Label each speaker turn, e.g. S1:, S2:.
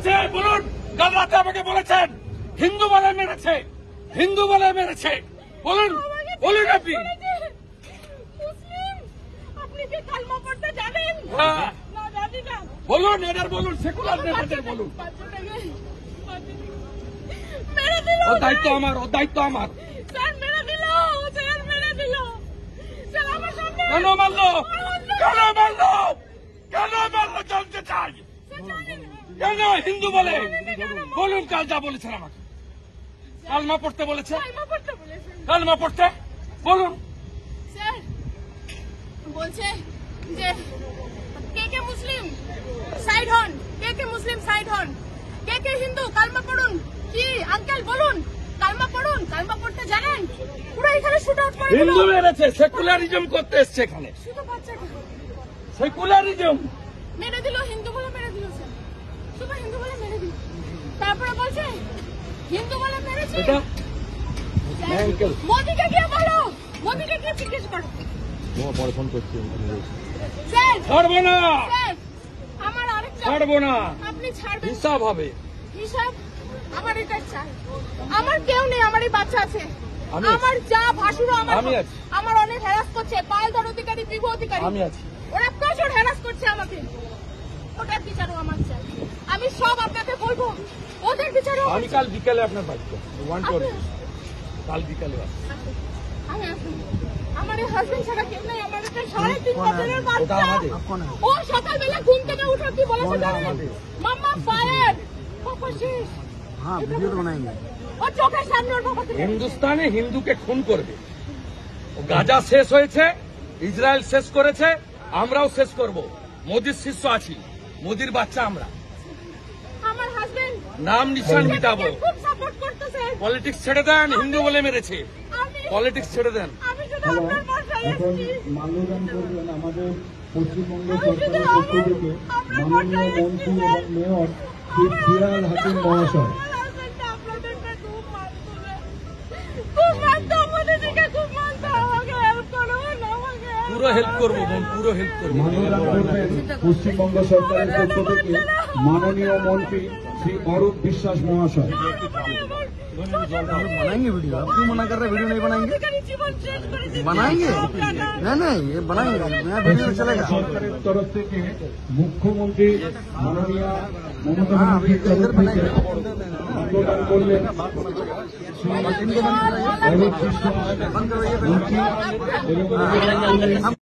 S1: বলেছে বলুন। কাল রাতে আমাকে বলেছেন হিন্দু বলে মেরেছে, হিন্দু বলে মেরেছে। বলুন বলুন আপনি।
S2: আপনি কি কালমা পড়তে জানেন?
S1: হ্যাঁ
S2: না জানি না।
S1: বলুন, এদের বলুন, সেকুলার নেতাদের বলুন।
S2: মেরে দিল।
S1: ওর দায়িত্ব আমার, ওর দায়িত্ব আমার।
S2: স্যার মেরে দিল, স্যার মেরে দিল। স্যার আমার সামনে
S1: কেন মারলো? কেন মারলো? কেন মারলো জানতে চাই। কেন হিন্দু বলে? বলুন কাল যা বলেছেন আমাকে। কালমা পড়তে বলেছে,
S2: কালমা পড়তে বলেছেন।
S1: কালমা পড়তে বলুন।
S2: স্যার বলছে যে কে মুসলিম সাইড হন, কে মুসলিম সাইড হন, কে হিন্দু কালমা পড়ুন। কি আঙ্কেল বলুন, কালমা পড়ুন। কালমা পড়তে জানেন? পুরো এখানে শুট আউট করে দিল।
S1: হিন্দু মেরেছে, সেকুলারিজম করতে এসছে এখানে।
S2: শুধু বাচ্চাকে
S1: সেকুলারিজম
S2: মেরে দিল, হিন্দু বলে মেরে দিল স্যার, শুধু হিন্দু বলে মেরে দিল। তারপরে বলছে হিন্দু বলে মেরেছে।
S1: এটা
S2: মোদিকে গিয়ে বলো, মোদিকে গিয়ে জিজ্ঞেস করো।
S3: পরে ফোন করছি।
S2: স্যার
S1: ছাড়বো না,
S2: স্যার আমার আরেকটা
S1: ছাড়বো না,
S2: আপনি ছাড়বেন
S1: হিসাব হবে।
S2: হিসাব আমার এটা চাই। আমার কেউ নেই, আমার এই বাচ্চা আছে।
S1: আমি আছি।
S2: আমার যা ভাসুরও
S1: আমি আছি।
S2: আমার অনেক হ্যারাস করছে। পায়েলধর অধিকারী, বিভু অধিকারী,
S1: আমি আছি।
S2: ওরা প্রচুর হ্যারাস করছে আমাকে। ওটার বিচারও আমার চাই। আমি সব আপনাকে বলবো, ওদের বিচারও
S1: আমি কাল বিকালে আপনার বাড়িতে কাল বিকালে
S2: আমি আসবো। আমার এই হাজবেন্ড ছাড়া কেউ নেই। আমার একটা 3.5 বছরের বাচ্চা। ও সকালবেলা ঘুম থেকে উঠে কি বলেছে জানেন? মাম্মা ফায়ার, পাপা শেষ।
S3: হ্যাঁ ভিডিও তো বানাएंगे।
S2: ও চোখের সামনে ওর বাবা থেকে
S1: হিন্দুস্তানে হিন্দুকে খুন করবে। গাজা শেষ হয়েছে, ইসরায়েল শেষ করেছে, আমরাও শেষ করব। মোদির শিষ্য আছি, মোদির বাচ্চা আমরা।
S2: আমার হাজবেন্ড
S1: নাম নিশান মিটাবো।
S2: খুব সাপোর্ট করতেছে।
S1: পলিটিক্স ছেড়ে দেন, হিন্দু বলে মেরেছে। পলিটিক্স ছেড়ে দেন।
S2: আমি শুধু আপনার বাসায়
S4: এখন
S2: এসেছি।
S4: মাল্যদান করবেন আমাদের পশ্চিমবঙ্গ
S2: আমি শুধু
S4: সরকারের পক্ষ থেকে
S2: আপনার
S4: মাননীয়
S2: বাসায়
S4: মন্ত্রী
S2: এসেছি।
S4: এবং মেয়র শ্রী ফিরাদ হাকিম মহাশয়।
S2: আমার হাজবেন্ডটা আপনাদেরকে খুব মানতো। খুব মানতো, মোদিজিকে খুব মানতো। আমাকে হেল্প করুন, আমাকে
S1: পুরো হেল্প করবো বোন, পুরো হেল্প করবো।
S4: মাল্যদান করবেন পশ্চিমবঙ্গ সরকারের পক্ষ থেকে মাননীয় মন্ত্রী শ্রী অরূপ বিশ্বাস মহাশয়।
S3: बनाएंगे वीडियो। आप क्यों मना कर रहे हैं? वीडियो नहीं बनाएंगे? बनाएंगे नहीं ये बनाएंगे। नया वीडियो तो चलेगा।
S4: সরকারের তরফ থেকে মুখ্যমন্ত্রী মাননীয় মমতা ব্যানার্জির তরফ থেকে মাল্যদান করলেন শ্রী অরূপ বিশ্বাস মন্ত্রী এবং